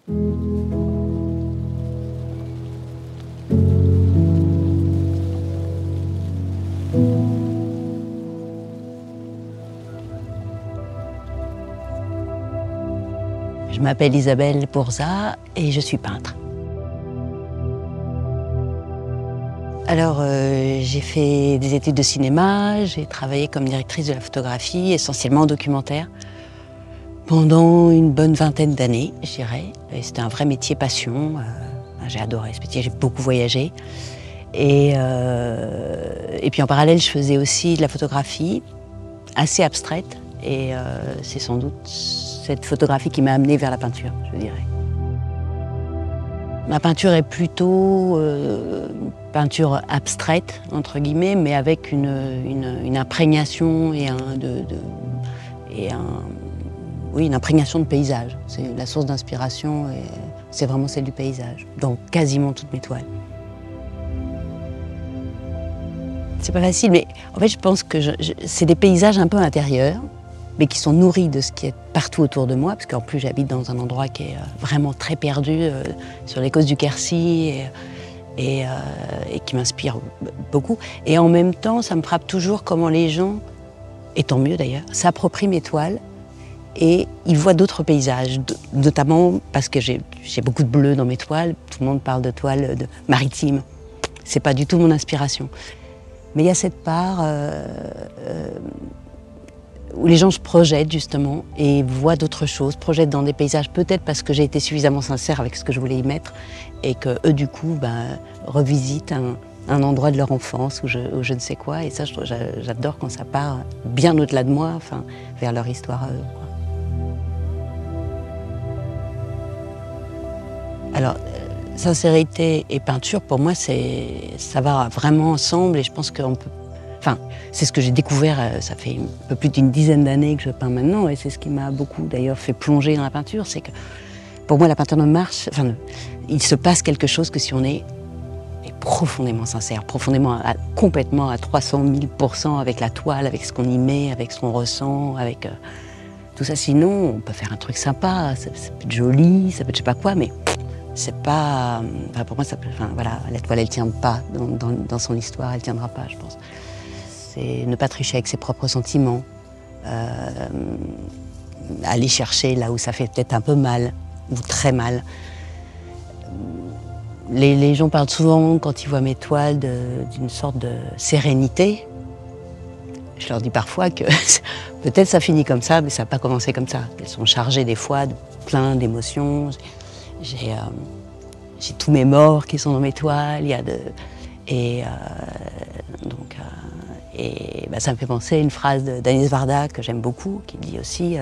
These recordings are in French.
Je m'appelle Isabelle Bourza et je suis peintre. Alors, j'ai fait des études de cinéma, j'ai travaillé comme directrice de la photographie, essentiellement en documentaire, pendant une bonne vingtaine d'années, je dirais. Et c'était un vrai métier passion. J'ai adoré ce métier, j'ai beaucoup voyagé. Et puis en parallèle, je faisais aussi de la photographie, assez abstraite. Et c'est sans doute cette photographie qui m'a amenée vers la peinture, je dirais. Ma peinture est plutôt peinture abstraite, entre guillemets, mais avec une imprégnation et une imprégnation de paysage. C'est la source d'inspiration, c'est vraiment celle du paysage, dans quasiment toutes mes toiles. C'est pas facile, mais en fait, je pense que c'est des paysages un peu intérieurs, mais qui sont nourris de ce qui est partout autour de moi, parce qu'en plus j'habite dans un endroit qui est vraiment très perdu, sur les côtes du Quercy, et qui m'inspire beaucoup. Et en même temps, ça me frappe toujours comment les gens, et tant mieux d'ailleurs, s'approprient mes toiles, et ils voient d'autres paysages, notamment parce que j'ai beaucoup de bleu dans mes toiles, tout le monde parle de toiles maritimes, c'est pas du tout mon inspiration. Mais il y a cette part où les gens se projettent justement et voient d'autres choses, projettent dans des paysages, peut-être parce que j'ai été suffisamment sincère avec ce que je voulais y mettre et que eux du coup revisitent un endroit de leur enfance ou je ne sais quoi. Et ça, j'adore quand ça part bien au-delà de moi, enfin, vers leur histoire à eux, quoi. Alors, sincérité et peinture, pour moi, ça va vraiment ensemble et je pense qu'on peut... Enfin, c'est ce que j'ai découvert, ça fait un peu plus d'une dizaine d'années que je peins maintenant, et c'est ce qui m'a beaucoup d'ailleurs fait plonger dans la peinture, c'est que pour moi la peinture ne marche, enfin, il se passe quelque chose que si on est profondément sincère, complètement à 300 000% avec la toile, avec ce qu'on y met, avec ce qu'on ressent, avec tout ça. Sinon, on peut faire un truc sympa, ça peut être joli, ça peut être je sais pas quoi, mais c'est pas... Enfin, pour moi, voilà, la toile, elle tient pas dans son histoire, elle tiendra pas, je pense. C'est ne pas tricher avec ses propres sentiments, aller chercher là où ça fait peut-être un peu mal, ou très mal. Les gens parlent souvent, quand ils voient mes toiles, d'une sorte de sérénité. Je leur dis parfois que peut-être ça finit comme ça, mais ça n'a pas commencé comme ça. Elles sont chargées des fois de plein d'émotions. J'ai tous mes morts qui sont dans mes toiles, ça me fait penser à une phrase d'Agnès Varda que j'aime beaucoup, qui dit aussi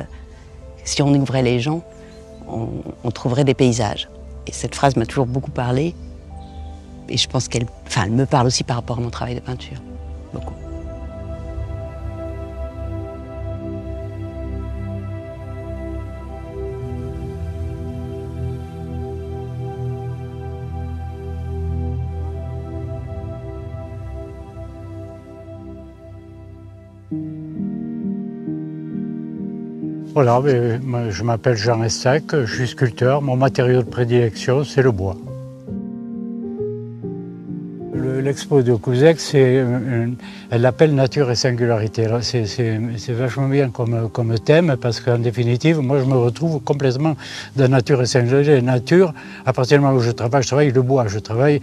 si on ouvrait les gens, on trouverait des paysages. Et cette phrase m'a toujours beaucoup parlé, et je pense elle me parle aussi par rapport à mon travail de peinture, beaucoup. Voilà, moi, je m'appelle Jean Estac, je suis sculpteur. Mon matériau de prédilection, c'est le bois. L'expo de Couzec, elle l'appelle Nature et singularité. C'est vachement bien comme thème parce qu'en définitive, moi je me retrouve complètement dans Nature et singularité. Nature, à partir du moment où je travaille le bois. Je travaille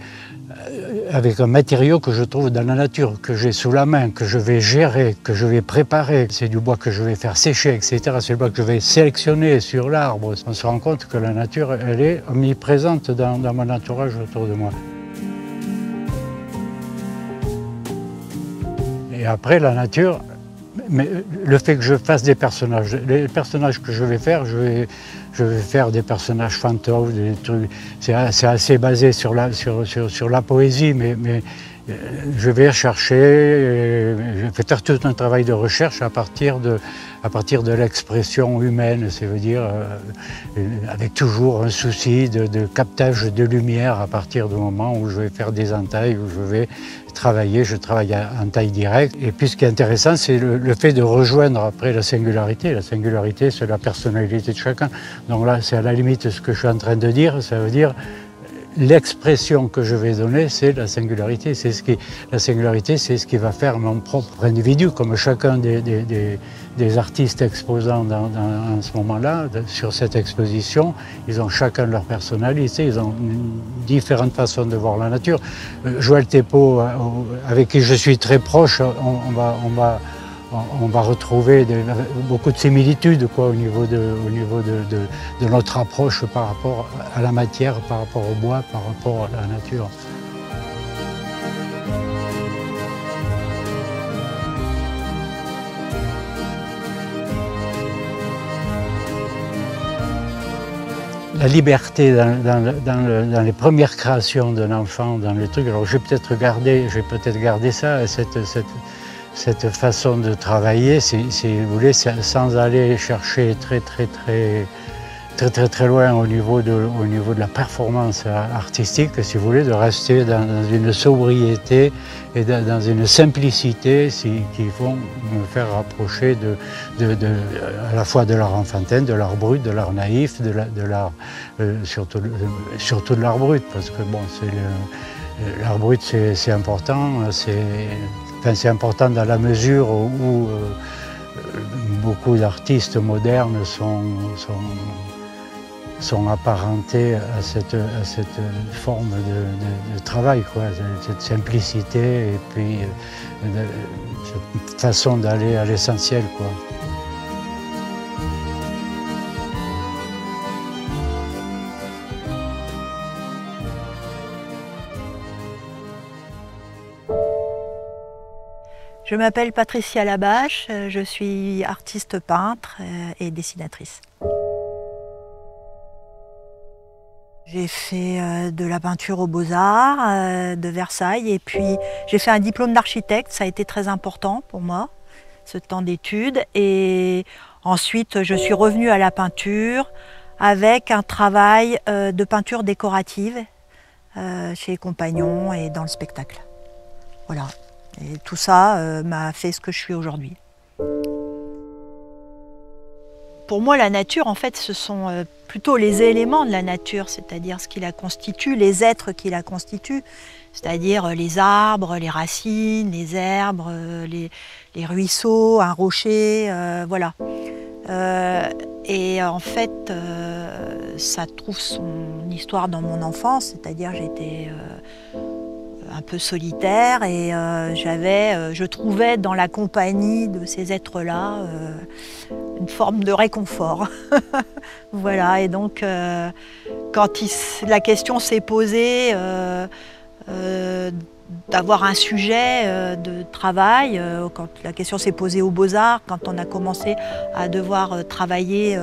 avec un matériau que je trouve dans la nature, que j'ai sous la main, que je vais gérer, que je vais préparer. C'est du bois que je vais faire sécher, etc. C'est le bois que je vais sélectionner sur l'arbre. On se rend compte que la nature, elle est omniprésente dans mon entourage autour de moi. Et après, la nature, mais le fait que je fasse des personnages, les personnages que je vais faire, je vais faire des personnages fantômes, des trucs. C'est assez basé sur la poésie, mais Je vais chercher, je vais faire tout un travail de recherche à partir de l'expression humaine, c'est-à-dire avec toujours un souci de captage de lumière à partir du moment où je vais faire des entailles, où je vais travailler, je travaille en taille directe. Et puis ce qui est intéressant, c'est le fait de rejoindre après la singularité. La singularité, c'est la personnalité de chacun. Donc là, c'est à la limite ce que je suis en train de dire, ça veut dire l'expression que je vais donner, c'est la singularité. La singularité, c'est ce qui va faire mon propre individu, comme chacun des artistes exposants en ce moment-là, sur cette exposition. Ils ont chacun leur personnalité, ils ont différentes façons de voir la nature. Joël Thépeau, avec qui je suis très proche, on va retrouver beaucoup de similitudes au niveau de notre approche par rapport à la matière, par rapport au bois, par rapport à la nature. La liberté dans les premières créations d'un enfant, dans les trucs, alors j'ai peut-être gardé ça, cette façon de travailler, si vous voulez, sans aller chercher très loin au niveau de la performance artistique, si vous voulez, de rester dans une sobriété et dans une simplicité qui vont me faire rapprocher à la fois de l'art enfantin, de l'art brut, de l'art naïf, surtout de l'art brut, parce que bon, l'art brut c'est important, c'est important dans la mesure où beaucoup d'artistes modernes sont apparentés à cette forme de travail, quoi, cette simplicité et puis cette façon d'aller à l'essentiel, quoi. Je m'appelle Patricia Labache, je suis artiste peintre et dessinatrice. J'ai fait de la peinture aux Beaux-Arts de Versailles et puis j'ai fait un diplôme d'architecte, ça a été très important pour moi, ce temps d'études. Et ensuite je suis revenue à la peinture avec un travail de peinture décorative chez les Compagnons et dans le spectacle. Voilà. Et tout ça m'a fait ce que je suis aujourd'hui. Pour moi, la nature, en fait, ce sont plutôt les éléments de la nature, c'est-à-dire ce qui la constitue, les êtres qui la constituent, c'est-à-dire les arbres, les racines, les herbes, les ruisseaux, un rocher, voilà. Et en fait, ça trouve son histoire dans mon enfance, c'est-à-dire j'étais un peu solitaire et je trouvais dans la compagnie de ces êtres-là une forme de réconfort. Voilà, et donc quand la question s'est posée d'avoir un sujet de travail, quand la question s'est posée aux Beaux-Arts, quand on a commencé à devoir travailler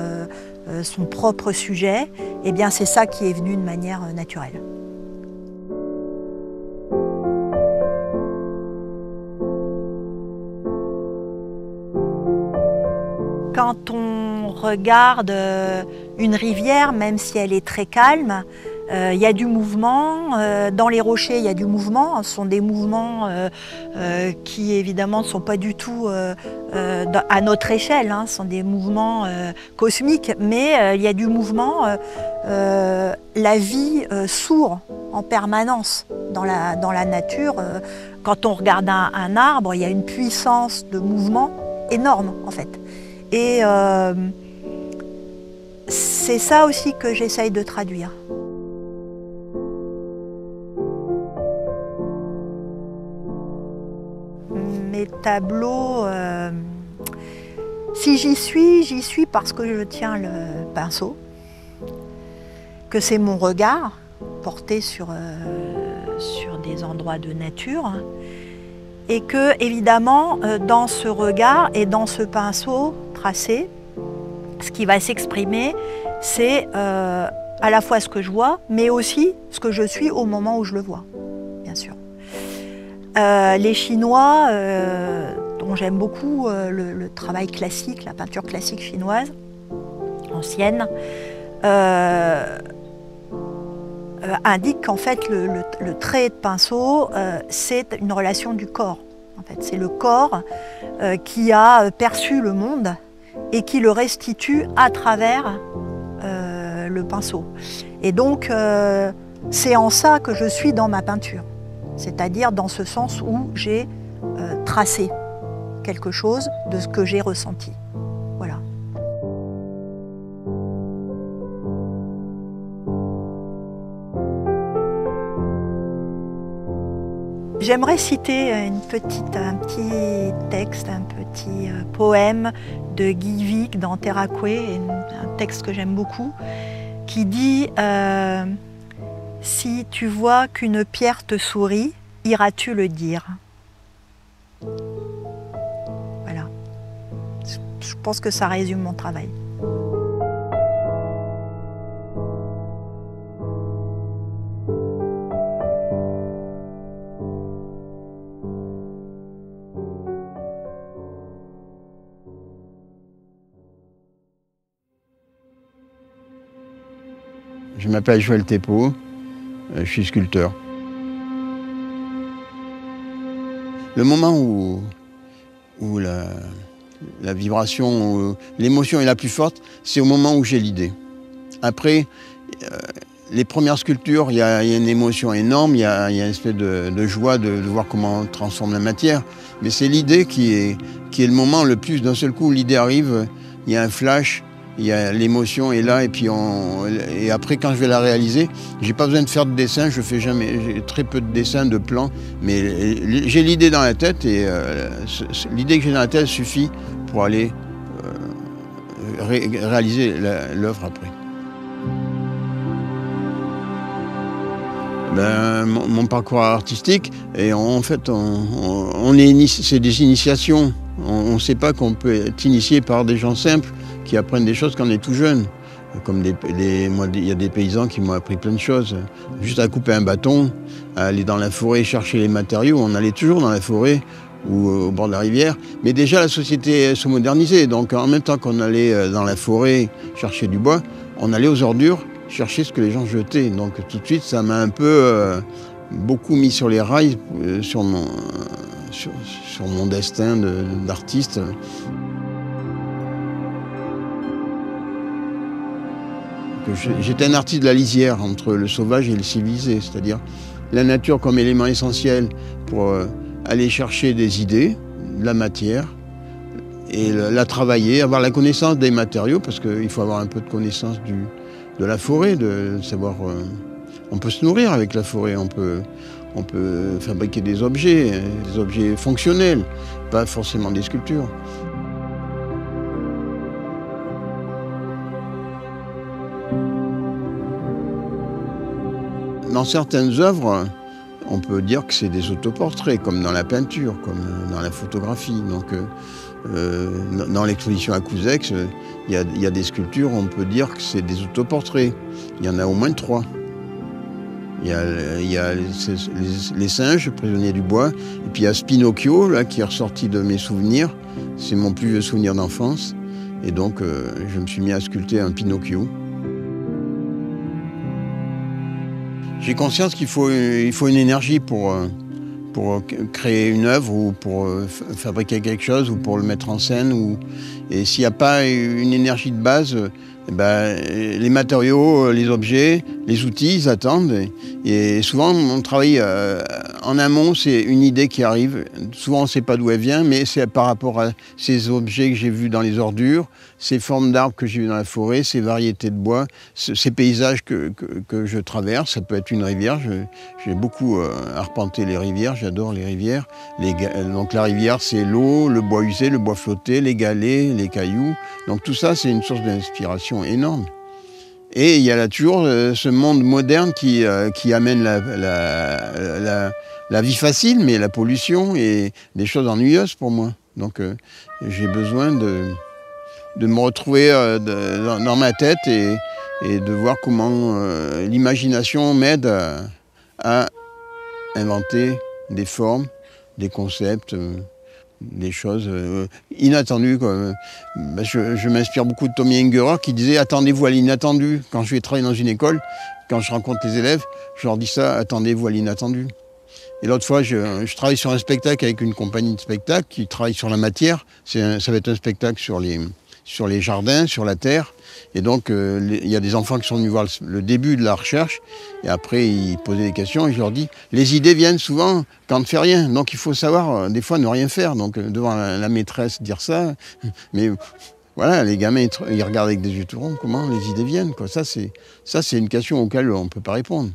son propre sujet, eh bien c'est ça qui est venu de manière naturelle. Quand on regarde une rivière, même si elle est très calme, il y a du mouvement. Dans les rochers, il y a du mouvement. Ce sont des mouvements qui, évidemment, ne sont pas du tout à notre échelle. Hein. Ce sont des mouvements cosmiques, mais il y a du mouvement. La vie sourd en permanence dans la nature. Quand on regarde un arbre, il y a une puissance de mouvement énorme, en fait. Et c'est ça aussi que j'essaye de traduire. Mes tableaux, si j'y suis parce que je tiens le pinceau, que c'est mon regard porté sur des endroits de nature, et que, évidemment, dans ce regard et dans ce pinceau tracé, ce qui va s'exprimer, c'est à la fois ce que je vois, mais aussi ce que je suis au moment où je le vois, bien sûr. Les Chinois, dont j'aime beaucoup le travail classique, la peinture classique chinoise, ancienne, indiquent qu'en fait le trait de pinceau, c'est une relation du corps. En fait, c'est le corps qui a perçu le monde et qui le restitue à travers le pinceau. Et donc, c'est en ça que je suis dans ma peinture. C'est-à-dire dans ce sens où j'ai tracé quelque chose de ce que j'ai ressenti. Voilà. J'aimerais citer un petit texte, un petit poème de Guy Vic dans Terraqué, un texte que j'aime beaucoup, qui dit si tu vois qu'une pierre te sourit, iras-tu le dire? Voilà. Je pense que ça résume mon travail. Je m'appelle Joël Thépeau, je suis sculpteur. Le moment où la vibration, l'émotion est la plus forte, c'est au moment où j'ai l'idée. Après, les premières sculptures, il y a une émotion énorme, il y a une espèce de joie de voir comment on transforme la matière. Mais c'est l'idée qui est le moment le plus. D'un seul coup, l'idée arrive, il y a un flash, il y a l'émotion est là, et puis et après quand je vais la réaliser, j'ai pas besoin de faire de dessin, j'ai très peu de dessins, de plans, mais j'ai l'idée dans la tête et l'idée que j'ai dans la tête suffit pour aller réaliser l'œuvre après. Mon parcours artistique, et en fait, c'est des initiations. On ne sait pas qu'on peut être initié par des gens simples qui apprennent des choses quand on est tout jeune. Comme moi, il y a des paysans qui m'ont appris plein de choses. Juste à couper un bâton, à aller dans la forêt chercher les matériaux. On allait toujours dans la forêt ou au bord de la rivière. Mais déjà, la société se modernisait. Donc, en même temps qu'on allait dans la forêt chercher du bois, on allait aux ordures chercher ce que les gens jetaient. Donc, tout de suite, ça m'a un peu beaucoup mis sur les rails, sur mon destin d'artiste. J'étais un artiste de la lisière entre le sauvage et le civilisé, c'est-à-dire la nature comme élément essentiel pour aller chercher des idées, de la matière, et la travailler, avoir la connaissance des matériaux, parce qu'il faut avoir un peu de connaissance de la forêt, de savoir... on peut se nourrir avec la forêt, on peut fabriquer des objets fonctionnels, pas forcément des sculptures. Dans certaines œuvres, on peut dire que c'est des autoportraits, comme dans la peinture, comme dans la photographie. Donc, dans l'exposition à Couzex, il y a des sculptures, on peut dire que c'est des autoportraits. Il y en a au moins 3. Il y a les singes, prisonniers du bois, et puis il y a Pinocchio, là, qui est ressorti de mes souvenirs. C'est mon plus vieux souvenir d'enfance. Et donc, je me suis mis à sculpter un Pinocchio. J'ai conscience qu'il faut une énergie pour créer une œuvre ou pour fabriquer quelque chose ou pour le mettre en scène. Et s'il n'y a pas une énergie de base, les matériaux, les objets, les outils, ils attendent. Et souvent, on travaille en amont, c'est une idée qui arrive. Souvent, on ne sait pas d'où elle vient, mais c'est par rapport à ces objets que j'ai vus dans les ordures, ces formes d'arbres que j'ai vues dans la forêt, ces variétés de bois, ces paysages que je traverse. Ça peut être une rivière. J'ai beaucoup arpenté les rivières, j'adore les rivières. Donc la rivière, c'est l'eau, le bois usé, le bois flotté, les galets, les cailloux. Donc tout ça, c'est une source d'inspiration énorme. Et il y a là toujours ce monde moderne qui amène la vie facile, mais la pollution et des choses ennuyeuses pour moi. Donc j'ai besoin de me retrouver dans ma tête et de voir comment l'imagination m'aide à inventer des formes des concepts, des choses inattendues, quoi. Je m'inspire beaucoup de Tommy Ungerer qui disait « attendez-vous à l'inattendu ». Quand je vais travailler dans une école, quand je rencontre les élèves, je leur dis ça « attendez-vous à l'inattendu ». Et l'autre fois, je travaille sur un spectacle avec une compagnie de spectacle qui travaille sur la matière. Ça va être un spectacle sur les jardins, sur la terre. Et donc, il y a des enfants qui sont venus voir le début de la recherche. Et après, ils posaient des questions et je leur dis, les idées viennent souvent quand on ne fait rien. Donc, il faut savoir, des fois, ne rien faire. Donc, devant la maîtresse, dire ça. Mais voilà, les gamins, ils regardent avec des yeux tout ronds. Comment les idées viennent, quoi. Ça, c'est une question auquel on ne peut pas répondre.